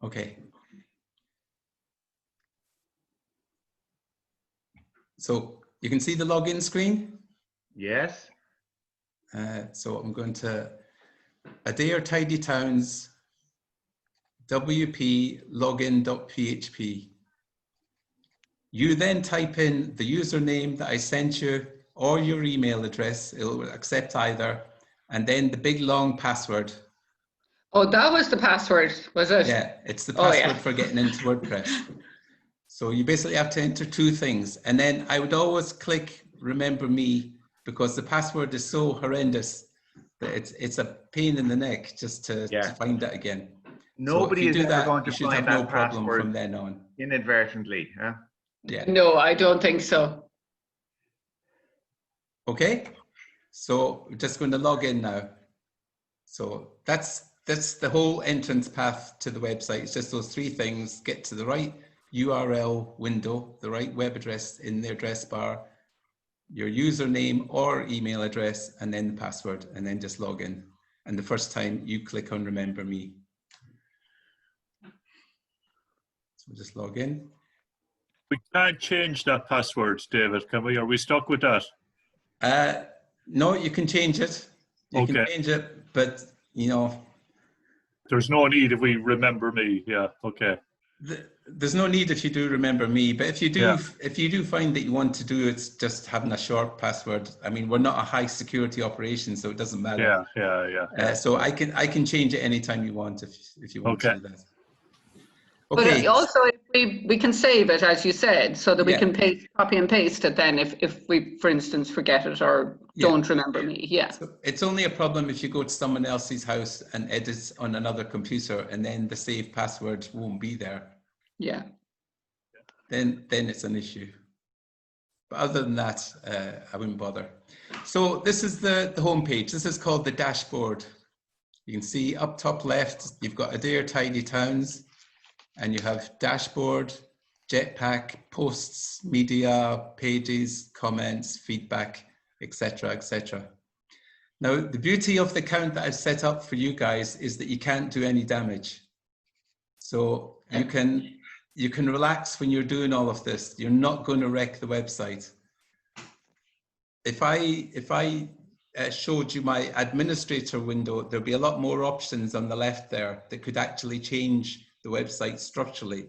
Okay. So you can see the login screen? Yes. So I'm going to Adare Tidy Towns WP login.php. You then type in the username that I sent you or your email address. It'll accept either. And then the big long password. Oh, that was the password, was it? Yeah, it's the password for getting into WordPress. So you basically have to enter two things. And then I would always click remember me, because the password is so horrendous that it's a pain in the neck just to find it again. Nobody is ever going to you should find have no that problem password from then on. inadvertently. Huh? Yeah. No, I don't think so. Okay. So we're just going to log in now. So that's the whole entrance path to the website. It's just those three things: get to the right URL window, the right web address in the address bar, your username or email address, and then the password, and then just log in. And the first time you click on remember me. So just log in. We can't change that password, David, can we? Are we stuck with that? No, you can change it. You can change it, but you know, there's no need if we remember me. Yeah, okay. There's no need if you do remember me, but if you do find that you want to do it, just having a short password. I mean, we're not a high security operation, so it doesn't matter. Yeah. So I can change it anytime you want if you want to do that. Okay. But also, if we can save it, as you said, so that we can copy and paste it then if we, for instance, forget it or don't remember me. Yeah. So it's only a problem if you go to someone else's house and edit on another computer, and then the saved password won't be there. Yeah. Then it's an issue. But other than that, I wouldn't bother. So this is the home page. This is called the dashboard. You can see up top left, you've got Adare Tidy Towns, and you have dashboard, Jetpack, posts, media, pages, comments, feedback, etc., etc. Now, the beauty of the account that I've set up for you guys is that you can't do any damage. So you can relax when you're doing all of this. You're not going to wreck the website. If I showed you my administrator window, there'll be a lot more options on the left there that could actually change the website structurally.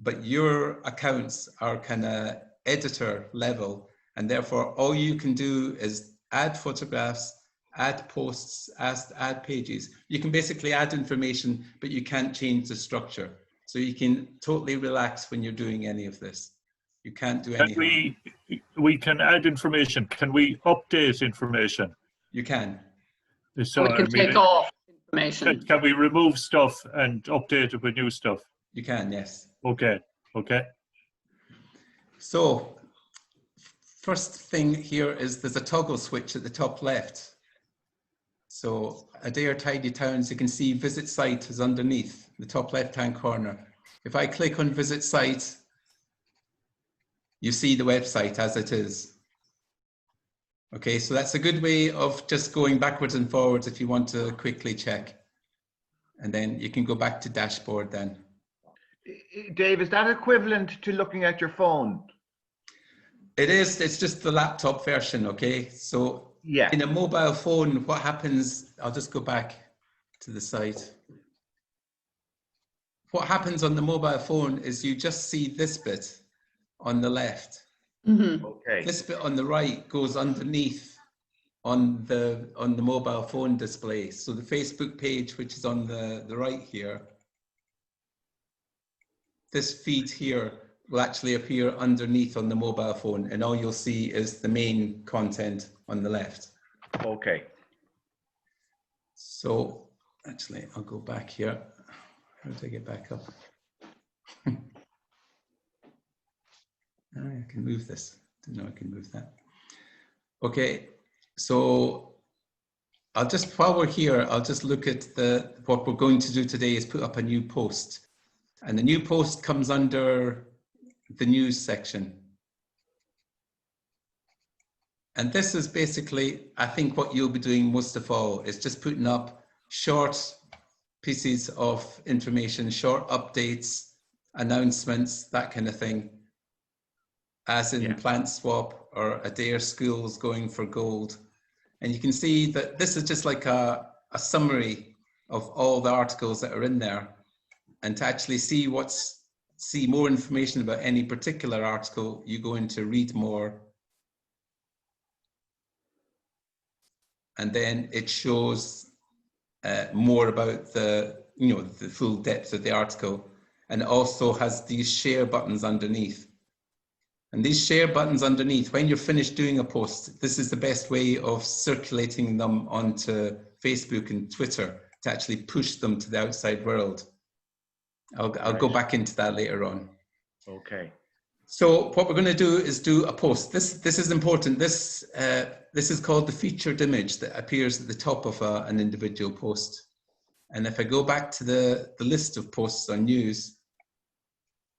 But your accounts are kind of editor level, and therefore all you can do is add photographs, add posts, add pages. You can basically add information, but you can't change the structure. So you can totally relax when you're doing any of this. You can't do anything. We can add information. Can we update information? You can. So we can take off information. Can we remove stuff and update it with new stuff? You can, yes. Okay. So first thing here is there's a toggle switch at the top left. So Adare Tidy Towns, you can see visit site is underneath the top left-hand corner. If I click on visit site, you see the website as it is. Okay, so that's a good way of just going backwards and forwards if you want to quickly check. And then you can go back to dashboard then. Dave, is that equivalent to looking at your phone? It is, it's just the laptop version, okay? So yeah, in a mobile phone, what happens, I'll just go back to the site. What happens on the mobile phone is you just see this bit on the left. Mm-hmm. Okay. This bit on the right goes underneath on the mobile phone display. So the Facebook page, which is on the right here, this feed here will actually appear underneath on the mobile phone, and all you'll see is the main content on the left. Okay. So actually, I'll go back here. How do I get back up? I can move this. Didn't know I can move that. Okay, so I'll just, while we're here, I'll just look at what we're going to do today is put up a new post. And the new post comes under the news section. And this is basically, I think, what you'll be doing most of all is just putting up short pieces of information, short updates, announcements, that kind of thing, as in Plant Swap or Adare schools going for gold. And you can see that this is just like a summary of all the articles that are in there. And to actually see more information about any particular article, you go into read more. And then it shows more about the full depth of the article, and it also has these share buttons underneath. And these share buttons underneath, when you're finished doing a post, this is the best way of circulating them onto Facebook and Twitter to actually push them to the outside world. I'll go back into that later on. Okay. So what we're going to do is do a post. This is important. This is called the featured image that appears at the top of an individual post. And if I go back to the list of posts on news,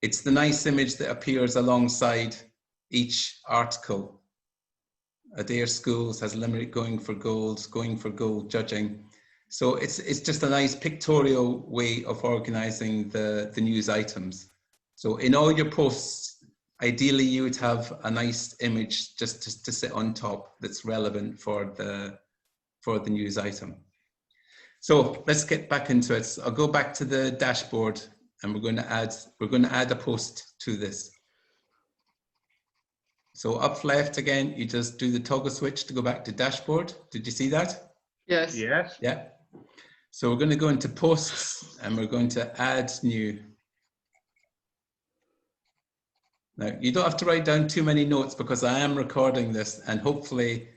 it's the nice image that appears alongside each article. Adare Schools has Limerick going for gold judging. So it's just a nice pictorial way of organizing the news items. So in all your posts, ideally you would have a nice image just to sit on top that's relevant for the news item. So let's get back into it. So I'll go back to the dashboard, and we're going to add a post to this. So up left again, you just do the toggle switch to go back to dashboard. Did you see that? Yes. Yes. Yeah. So we're going to go into posts, and we're going to add new. Now, you don't have to write down too many notes because I am recording this, and hopefully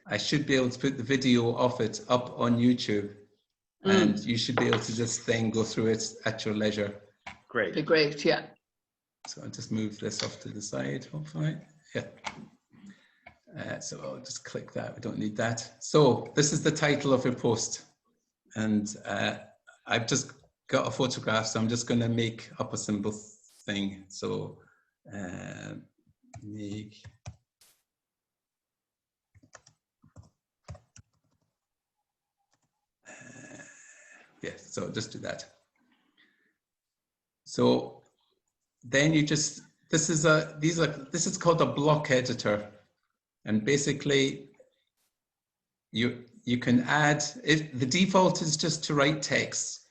I should be able to put the video of it up on YouTube, and you should be able to just then go through it at your leisure. Great. Be great, yeah. So I'll just move this off to the side, hopefully. Yeah. So I'll just click that. We don't need that. So this is the title of your post. And I've just got a photograph, so I'm just going to make up a simple thing. So make yeah, so just do that. So then you just, this is called a block editor, and basically you can add, the default is just to write text,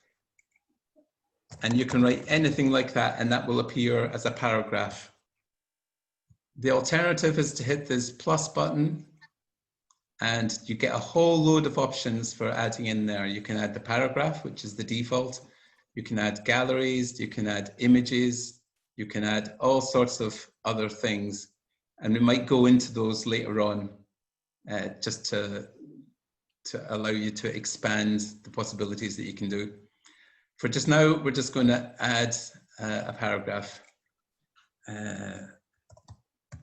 and you can write anything like that and that will appear as a paragraph. The alternative is to hit this plus button, and you get a whole load of options for adding in there. You can add the paragraph, which is the default. You can add galleries, you can add images, you can add all sorts of other things. And we might go into those later on, just to allow you to expand the possibilities that you can do. For just now, we're just going to add a paragraph.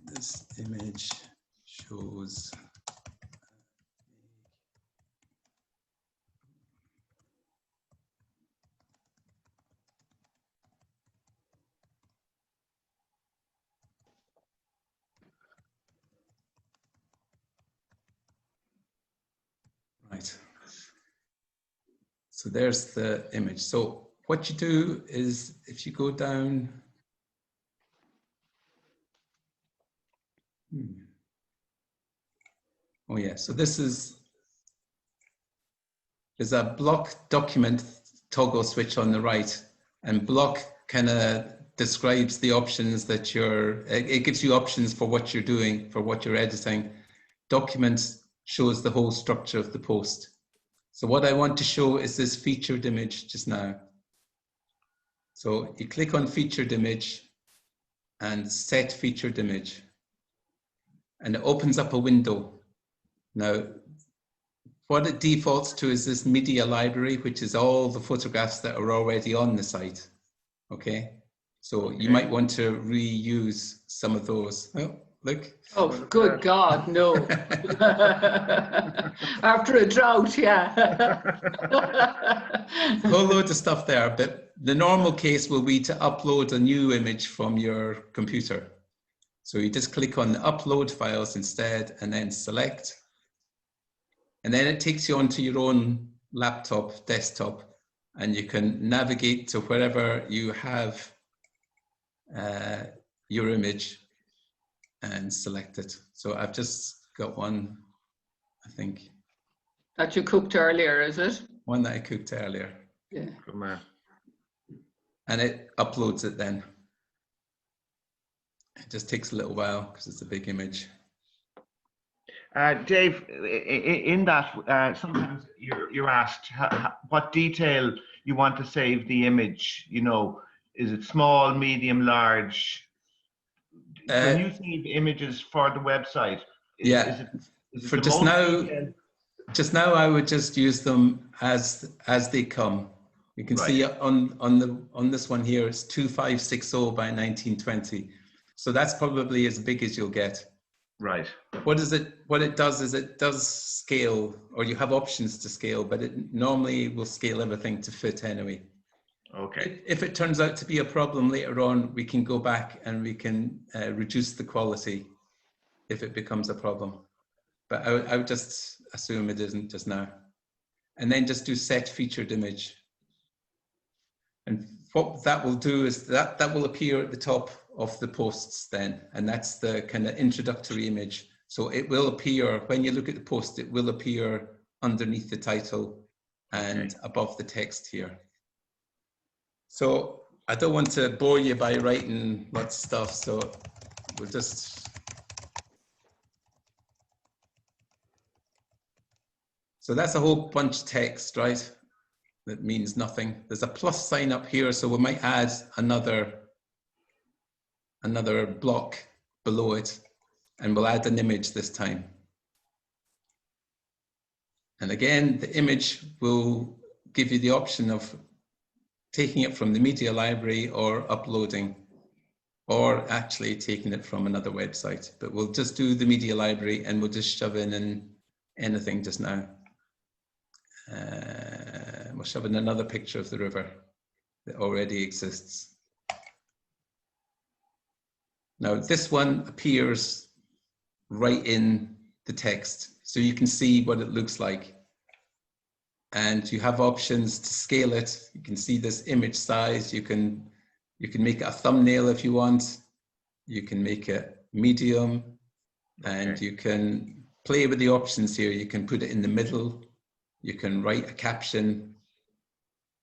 This image shows right. So there's the image. So what you do is, if you go down, oh yeah, so there's a block document toggle switch on the right, and block kind of describes the options that it gives you options for what you're doing, for what you're editing. Document shows the whole structure of the post. So what I want to show is this featured image just now. So you click on featured image and set featured image, and it opens up a window. Now, what it defaults to is this media library, which is all the photographs that are already on the site. Okay, so you might want to reuse some of those. Oh, look. Oh, good God, no. After a drought, yeah. A whole load of stuff there, but the normal case will be to upload a new image from your computer. So you just click on the upload files instead, and then select. And then it takes you onto your own laptop, desktop, and you can navigate to wherever you have your image and select it. So I've just got one, I think. That you cooked earlier, is it? One that I cooked earlier. Yeah. Good man. And it uploads it then. It just takes a little while because it's a big image. Dave, in that, sometimes you're asked what detail you want to save the image. You know, is it small, medium, large? When you save images for the website, yeah, is it for the just most now, detailed? just now I would just use them as they come. You can see on this one here, it's 2560 by 1920. So that's probably as big as you'll get. Right. What it does is it does scale, or you have options to scale, but it normally will scale everything to fit anyway. Okay. If it turns out to be a problem later on, we can go back and we can reduce the quality if it becomes a problem. But I would just assume it isn't just now. And then just do set featured image. And what that will do is that will appear at the top of the posts then. And that's the kind of introductory image. So it will appear, when you look at the post, it will appear underneath the title and above the text here. So I don't want to bore you by writing lots of stuff. So we'll just. So that's a whole bunch of text, right? That means nothing. There's a plus sign up here, so we might add another block below it, and we'll add an image this time. And again, the image will give you the option of taking it from the media library or uploading, or actually taking it from another website. But we'll just do the media library and we'll just shove in anything just now. We'll shove in another picture of the river that already exists. Now this one appears right in the text, so you can see what it looks like. And you have options to scale it. You can see this image size. You can make it a thumbnail if you want. You can make it medium, and you can play with the options here. You can put it in the middle. You can write a caption,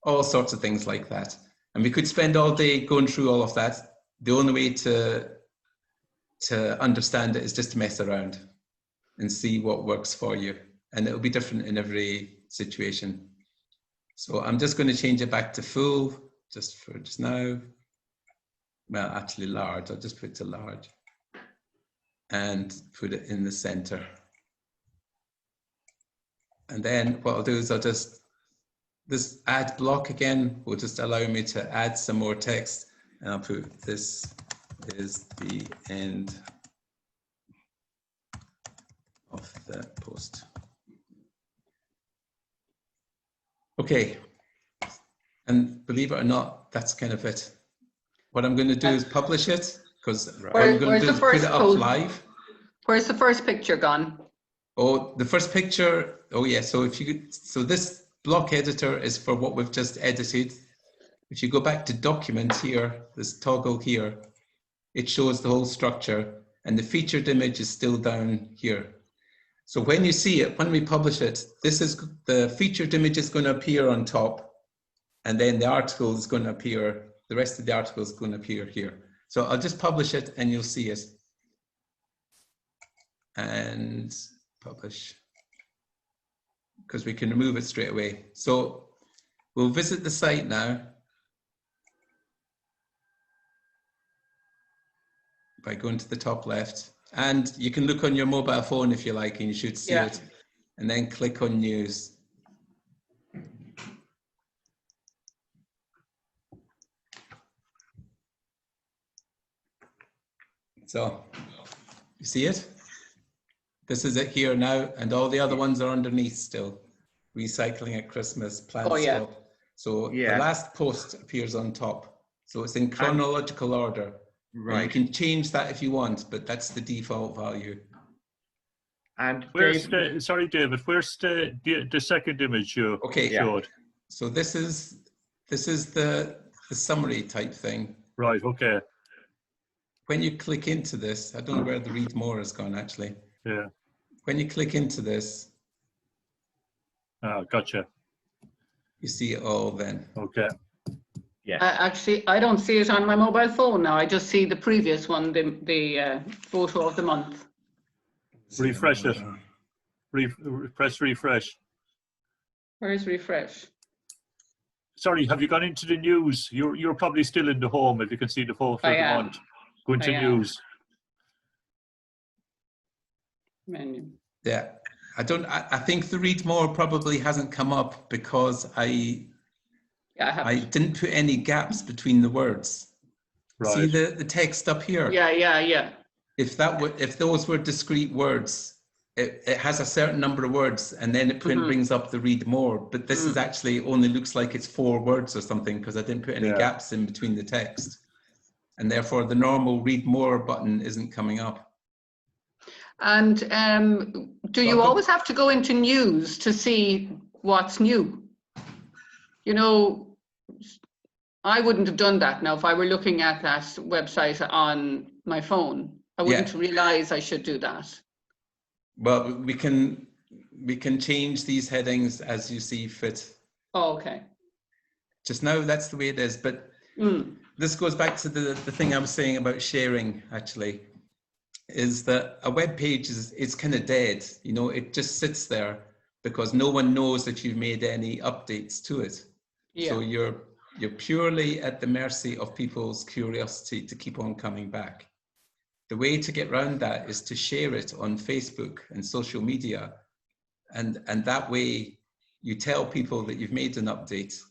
all sorts of things like that. And we could spend all day going through all of that. The only way to understand it is just to mess around and see what works for you. And it'll be different in every situation. So I'm just going to change it back to full, just for just now. Well, actually large, I'll just put it to large. And put it in the center. And then what I'll do is this add block again will just allow me to add some more text. And I'll put this is the end of the post. Okay, and believe it or not, that's kind of it. What I'm going to do is publish it, because what I'm going to do is put it up live. Where's the first picture gone? Oh, the first picture, oh yeah, so if you could, so this block editor is for what we've just edited. If you go back to document here, this toggle here, it shows the whole structure, and the featured image is still down here. So when you see it, when we publish it, this is the featured image is going to appear on top, and then the article is going to appear, the rest of the article is going to appear here. So I'll just publish it and you'll see it. And publish, because we can remove it straight away. So we'll visit the site now by going to the top left, and you can look on your mobile phone if you like, and you should see it, and then click on news. So you see it? This is it here now, and all the other ones are underneath still. Recycling at Christmas, plant swap. So the last post appears on top. So it's in chronological order. Right. You can change that if you want, but that's the default value. And where's sorry, David, where's the second image you showed? So this is this is the summary type thing. Right, okay. When you click into this, I don't know where the read more has gone actually. Yeah. When you click into this, Gotcha. you see it all then. Okay. Yeah. Actually, I don't see it on my mobile phone now. I just see the previous one, the photo of the month. Refresh it. Press refresh. Where's refresh? Sorry, have you gone into the news? You're probably still in the home if you can see the photo I of the am. month. Go into I am. news. Menu. Yeah, I think the read more probably hasn't come up because I didn't put any gaps between the words. Right. See the text up here? Yeah. If those were discrete words, it has a certain number of words and then it brings up the read more. But this is actually only looks like it's 4 words or something because I didn't put any gaps in between the text. And therefore the normal read more button isn't coming up. And do you always have to go into news to see what's new? You know, I wouldn't have done that now if I were looking at that website on my phone. I wouldn't realize I should do that. Well, we can change these headings as you see fit. Oh, okay. Just now, that's the way it is. But this goes back to the thing I was saying about sharing, actually, is that a web page is kind of dead. You know, it just sits there because no one knows that you've made any updates to it. Yeah. So you're purely at the mercy of people's curiosity to keep on coming back. The way to get around that is to share it on Facebook and social media. And that way you tell people that you've made an update,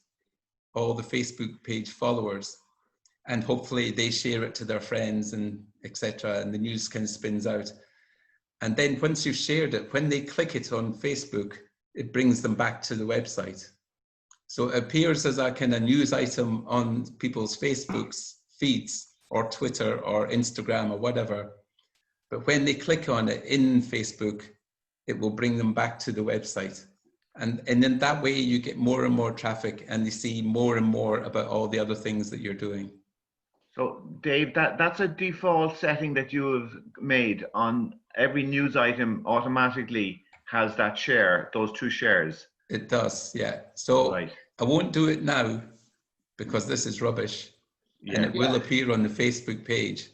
all the Facebook page followers, and hopefully they share it to their friends and etc. And the news kind of spins out. And then once you've shared it, when they click it on Facebook, it brings them back to the website. So it appears as a kind of news item on people's Facebook's feeds or Twitter or Instagram or whatever. But when they click on it in Facebook, it will bring them back to the website. And in that way, you get more and more traffic and they see more and more about all the other things that you're doing. So Dave, that's a default setting that you have made on every news item automatically has that share, those 2 shares. It does, yeah. So I won't do it now because this is rubbish, and it will appear on the Facebook page.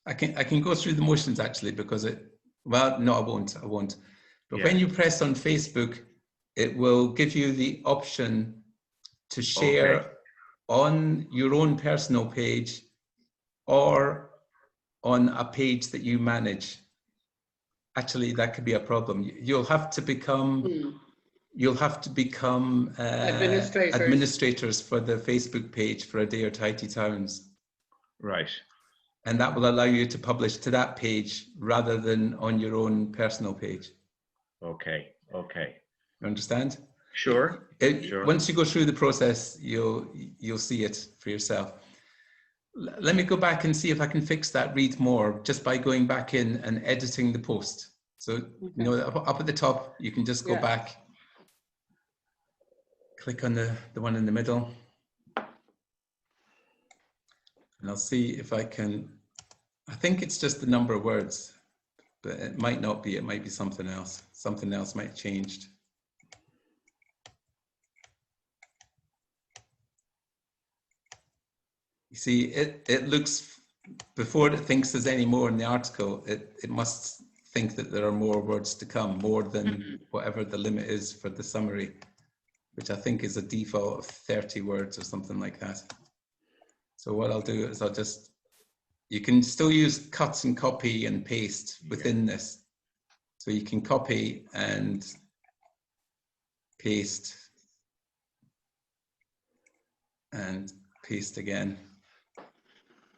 I can go through the motions actually because well, no, I won't. But when you press on Facebook, it will give you the option to share on your own personal page or on a page that you manage. Actually, that could be a problem. You'll have to become administrators for the Facebook page for Adare Tidy Towns. Right. And that will allow you to publish to that page rather than on your own personal page. Okay. You understand? Sure. Once you go through the process, you'll see it for yourself. Let me go back and see if I can fix that read more just by going back in and editing the post. So, you know, up at the top, you can just go back, click on the one in the middle. And I'll see if I can, I think it's just the number of words, but it might not be, it might be something else. Something else might have changed. You see, it looks, before it thinks there's any more in the article, it must think that there are more words to come, more than whatever the limit is for the summary, which I think is a default of 30 words or something like that. So what I'll do is you can still use cut and copy and paste within this. So you can copy and paste and paste again.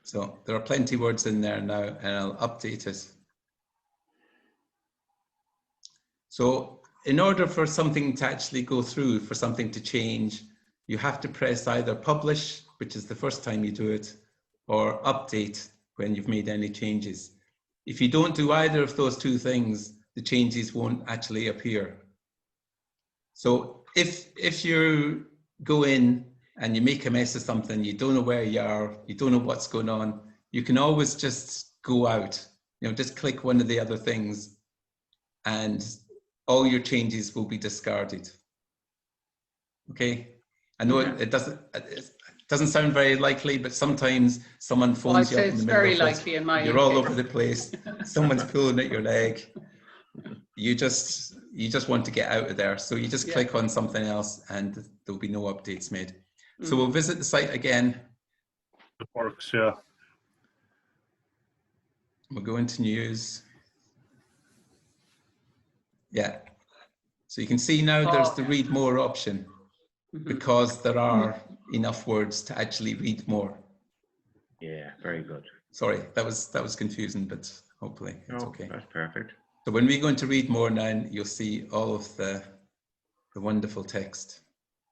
So there are plenty of words in there now, and I'll update it. So in order for something to actually go through, for something to change, you have to press either publish, which is the first time you do it, or update when you've made any changes. If you don't do either of those 2 things, the changes won't actually appear. So if you go in and you make a mess of something, you don't know where you are, you don't know what's going on, you can always just go out, just click one of the other things and all your changes will be discarded. Okay, I know it doesn't sound very likely, but sometimes someone phones you up in the middle of it. It's very likely in my You're all over the place. Someone's pulling at your leg. You just want to get out of there. So you just click on something else and there'll be no updates made. So we'll visit the site again. It works, yeah. We'll go into news. Yeah. So you can see now there's the read more option because there are enough words to actually read more. Yeah, very good. Sorry, that was confusing, but hopefully it's okay. That's perfect. So when we go into read more now, you'll see all of the wonderful text.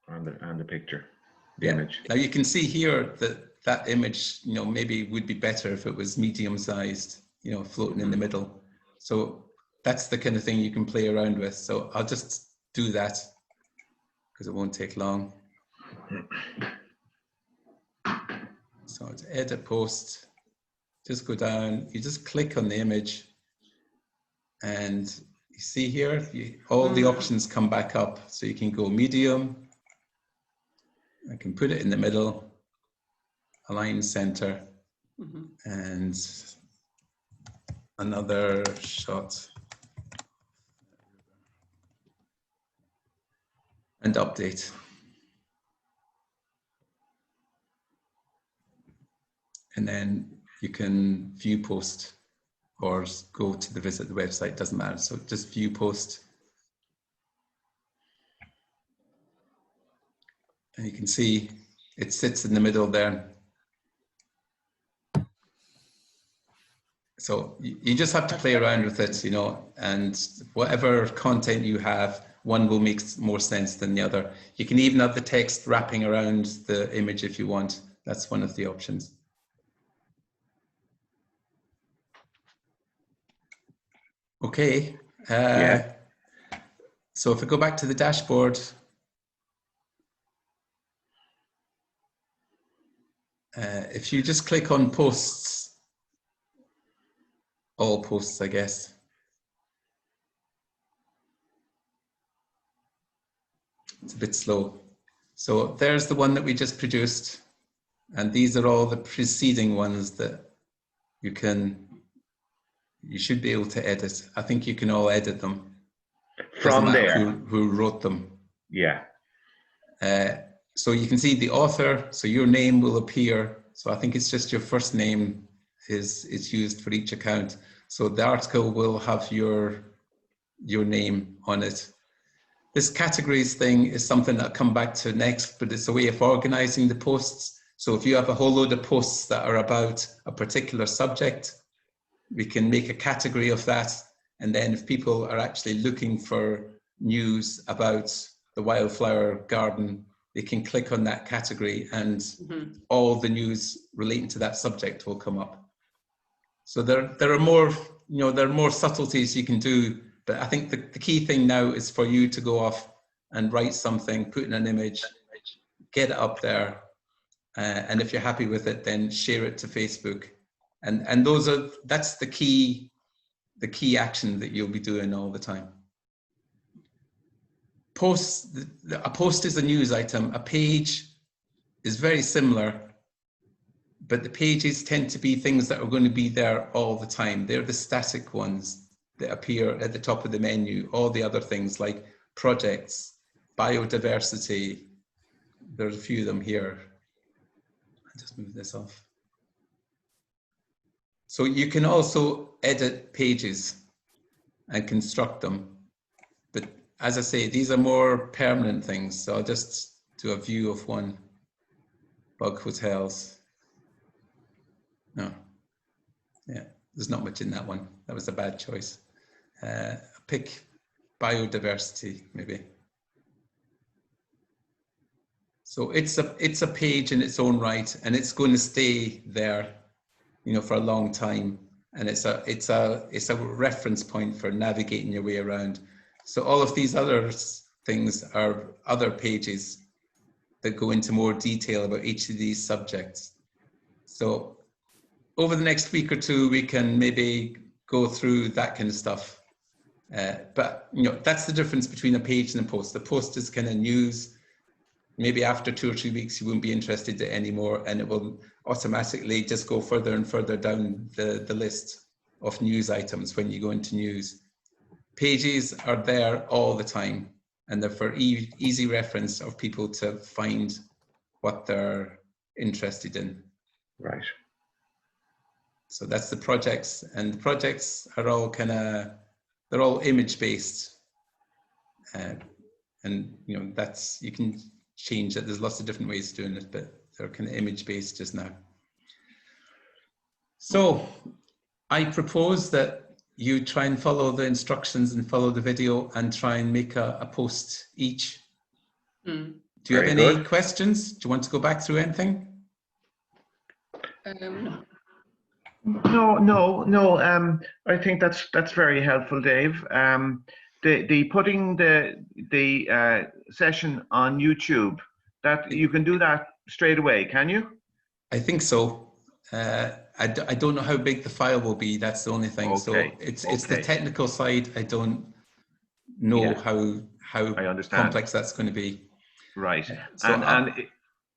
And the picture, the image. Now you can see here that that image, maybe would be better if it was medium sized, floating in the middle. So that's the kind of thing you can play around with. So I'll just do that because it won't take long. So to edit post, just go down, you just click on the image and you see here, all the options come back up. So you can go medium, I can put it in the middle, align center, and another shot. And update. And then you can view post or go to visit the website, doesn't matter. So just view post. And you can see it sits in the middle there. So you just have to play around with it, and whatever content you have, one will make more sense than the other. You can even have the text wrapping around the image if you want. That's one of the options. Okay. So if we go back to the dashboard, if you just click on posts, all posts, I guess. It's a bit slow. So there's the one that we just produced. And these are all the preceding ones that you should be able to edit. I think you can all edit them. From there. Who wrote them. Yeah. So you can see the author, so your name will appear. So I think it's just your first name is used for each account. So the article will have your name on it. This categories thing is something that I'll come back to next, but it's a way of organizing the posts. So if you have a whole load of posts that are about a particular subject, we can make a category of that. And then if people are actually looking for news about the wildflower garden, they can click on that category and all the news relating to that subject will come up. So there are more, there are more subtleties you can do, but I think the key thing now is for you to go off and write something, put in an image, get it up there, and if you're happy with it, then share it to Facebook. And that's the key action that you'll be doing all the time. A post is a news item. A page is very similar, but the pages tend to be things that are going to be there all the time. They're the static ones that appear at the top of the menu. All the other things like projects, biodiversity, there's a few of them here. I'll just move this off. So you can also edit pages and construct them. But as I say, these are more permanent things. So I'll just do a view of one. Bug hotels. No. Yeah, there's not much in that one. That was a bad choice. Pick biodiversity, maybe. So it's a page in its own right, and it's going to stay there, for a long time. And it's a reference point for navigating your way around. So all of these other things are other pages. that go into more detail about each of these subjects. So over the next week or two, we can maybe go through that kind of stuff. But you know, that's the difference between a page and a post. The post is kind of news. Maybe after 2 or 3 weeks, you won't be interested anymore, and it will automatically just go further and further down the list of news items when you go into news. Pages are there all the time, and they're for easy reference of people to find what they're interested in. Right. So that's the projects, and the projects are all they're all image based, and you know, that's, you can change it. There's lots of different ways of doing it, but they're kind of image based just now. So I propose that you try and follow the instructions and follow the video and try and make a post each. Do you have any questions? Do you want to go back through anything? No. I think that's very helpful, Dave. The putting the session on YouTube, that you can do that straight away, can you? I think so. I don't know how big the file will be. That's the only thing. Okay. So it's the technical side. I don't know how I understand. complex that's going to be. Right. So and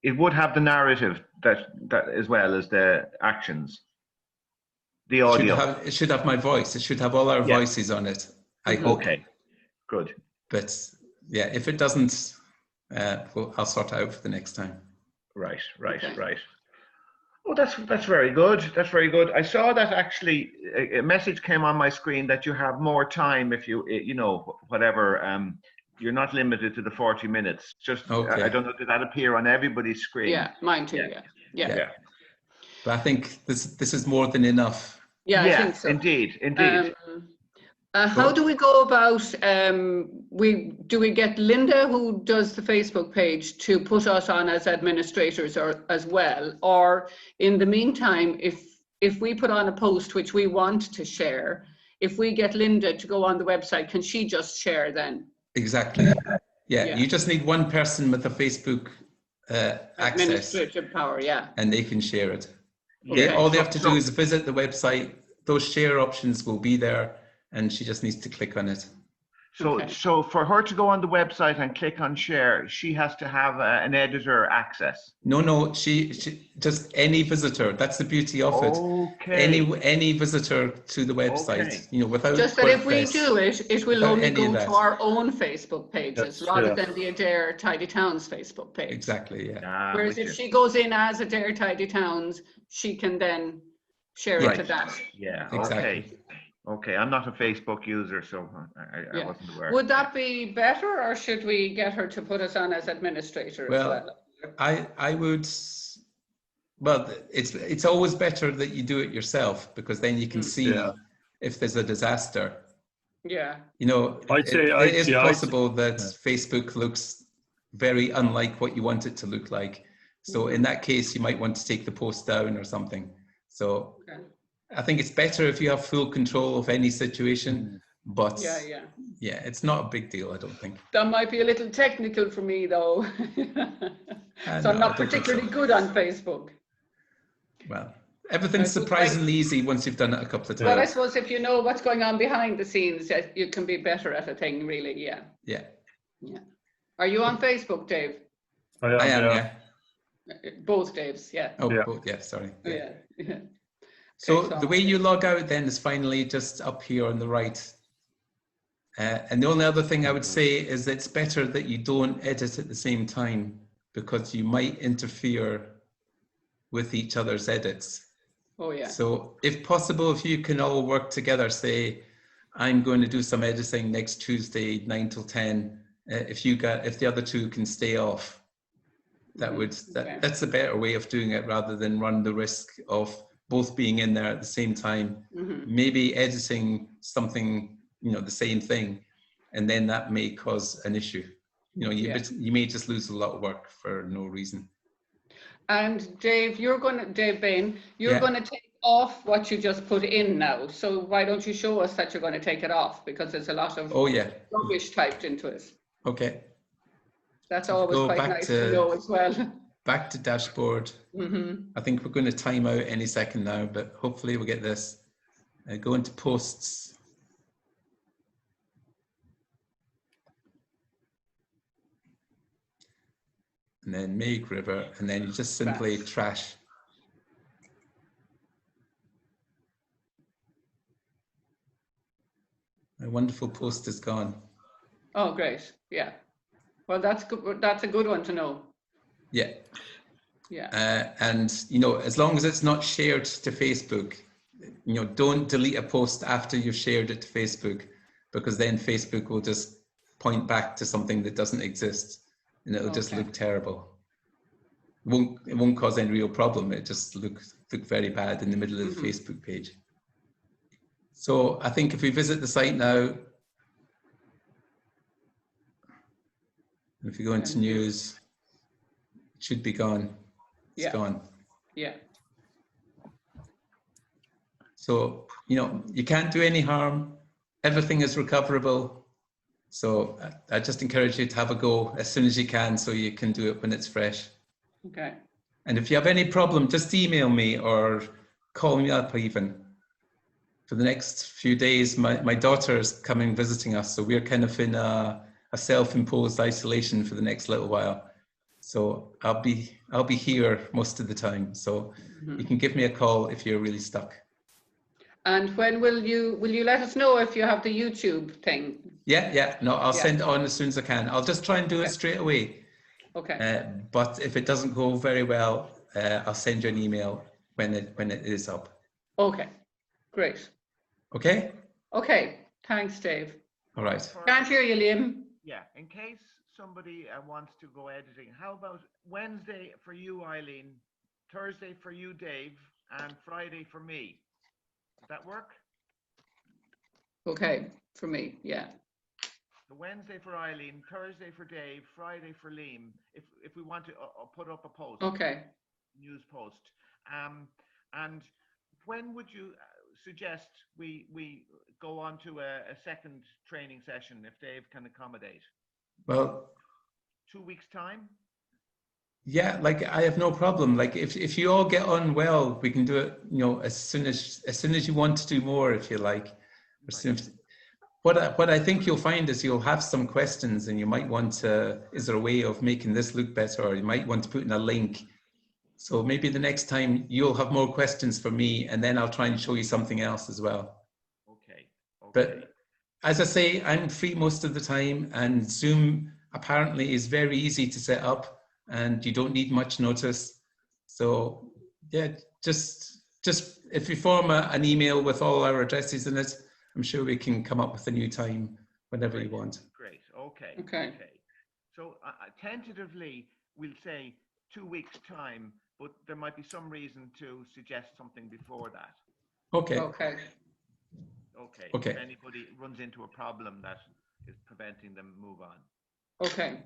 it would have the narrative that as well as the actions. The audio. It should have my voice. It should have all our voices on it. I hope. Okay. Good. But yeah, if it doesn't, I'll sort it out for the next time. Right. Oh, that's very good. That's very good. I saw that actually a message came on my screen that you have more time if you know, whatever. You're not limited to the 40 minutes. Just okay. I don't know, did that appear on everybody's screen? Yeah, mine too. Yeah. But I think this is more than enough. Yeah, I think so. Indeed. How do we go about, do we get Linda, who does the Facebook page, to put us on as administrators or as well? Or in the meantime, if we put on a post which we want to share, if we get Linda to go on the website, can she just share then? Exactly. Yeah. You just need one person with a Facebook access. Administrative power, yeah. And they can share it. Yeah. All they have to do is visit the website. Those share options will be there, and she just needs to click on it. So for her to go on the website and click on share, she has to have an editor access. No, she just any visitor. That's the beauty of it. Okay. Any visitor to the website, you know, without just that if we do it, it will only go to our own Facebook pages rather than the Adare Tidy Towns Facebook page. Exactly, yeah. Whereas if she goes in as Adare Tidy Towns, she can then share it to that. Yeah. Exactly. Okay, I'm not a Facebook user, so I wasn't aware. Would that be better, or should we get her to put us on as administrator as well? I would. Well, it's always better that you do it yourself, because then you can see if there's a disaster. Yeah. You know, it is possible that Facebook looks very unlike what you want it to look like. So in that case, you might want to take the post down or something. So I think it's better if you have full control of any situation, but yeah, it's not a big deal, I don't think. That might be a little technical for me, though. So I'm not particularly good on Facebook. Well, everything's surprisingly easy once you've done it a couple of times. But I suppose if you know what's going on behind the scenes, you can be better at a thing, really. Yeah. Are you on Facebook, Dave? I am, yeah. Both Daves, yeah. Oh, both, yeah, sorry. Yeah. So the way you log out then is finally just up here on the right. And the only other thing I would say is it's better that you don't edit at the same time, because you might interfere with each other's edits. Oh yeah. So if possible, if you can all work together, say, I'm going to do some editing next Tuesday, 9 till 10. If the other two can stay off, that's a better way of doing it, rather than run the risk of both being in there at the same time, maybe editing something, you know, the same thing, and then that may cause an issue. You know, you may just lose a lot of work for no reason. And Dave, Dave Bain, you're going to take off what you just put in now. So why don't you show us that you're going to take it off? Because there's a lot of rubbish typed into it. Okay. That's always Go quite back nice to know as well. Back to dashboard. I think we're going to time out any second now, but hopefully we'll get this. Go into posts. And then Meg River, and then you just simply trash. My wonderful post is gone. Oh, great. Yeah. Well, that's good. That's a good one to know. Yeah. Yeah. And, you know, as long as it's not shared to Facebook, you know, don't delete a post after you've shared it to Facebook, because then Facebook will just point back to something that doesn't exist, and it'll just look terrible. It won't cause any real problem. It just look very bad in the middle of the Facebook page. So I think if we visit the site now, if you go into news, it should be gone. It's gone. Yeah. So, you know, you can't do any harm. Everything is recoverable. So I just encourage you to have a go as soon as you can, so you can do it when it's fresh. Okay. And if you have any problem, just email me or call me up even. For the next few days, my daughter is coming visiting us, so we're kind of in a self-imposed isolation for the next little while. So I'll be here most of the time. So you can give me a call if you're really stuck. And when will you let us know if you have the YouTube thing? Yeah. No, I'll send it on as soon as I can. I'll just try and do it straight away. Okay. But if it doesn't go very well, I'll send you an email when it is up. Okay. Great. Okay? Okay. Thanks, Dave. All right. Can't hear you, Liam. Yeah, in case somebody wants to go editing, how about Wednesday for you, Eileen, Thursday for you, Dave, and Friday for me? Does that work? Okay. For me, yeah. So Wednesday for Eileen, Thursday for Dave, Friday for Liam, if we want to put up a post. Okay. News post. And when would you suggest we go on to a second training session if Dave can accommodate? Well, 2 weeks time? yeah, like I have no problem. Like if you all get on well, we can do it, you know, as soon as you want to do more, if you like. What I think you'll find is you'll have some questions, and you might want to, is there a way of making this look better? Or you might want to put in a link. So maybe the next time you'll have more questions for me, and then I'll try and show you something else as well. Okay. But as I say, I'm free most of the time, and Zoom apparently is very easy to set up, and you don't need much notice. So yeah, just if you form an email with all our addresses in it, I'm sure we can come up with a new time whenever you want. Great. Okay. Okay. So tentatively, we'll say 2 weeks time, but there might be some reason to suggest something before that. Okay. Okay. Okay. If anybody runs into a problem that is preventing them, move on. Okay.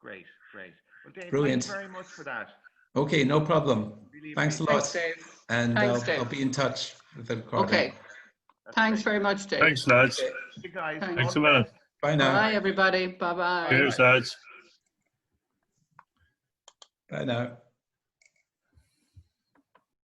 Great. Well, Dave, Brilliant. thanks very much for that. Okay, no problem. Really Thanks a appreciate lot. Thanks, Dave. And Thanks, Dave. I'll be in touch with the recording. Okay. Thanks very much, Dave. Thanks, lads. You guys. Thanks. Thanks a minute. Bye now. Bye, everybody. Bye-bye. Cheers, lads. Bye now.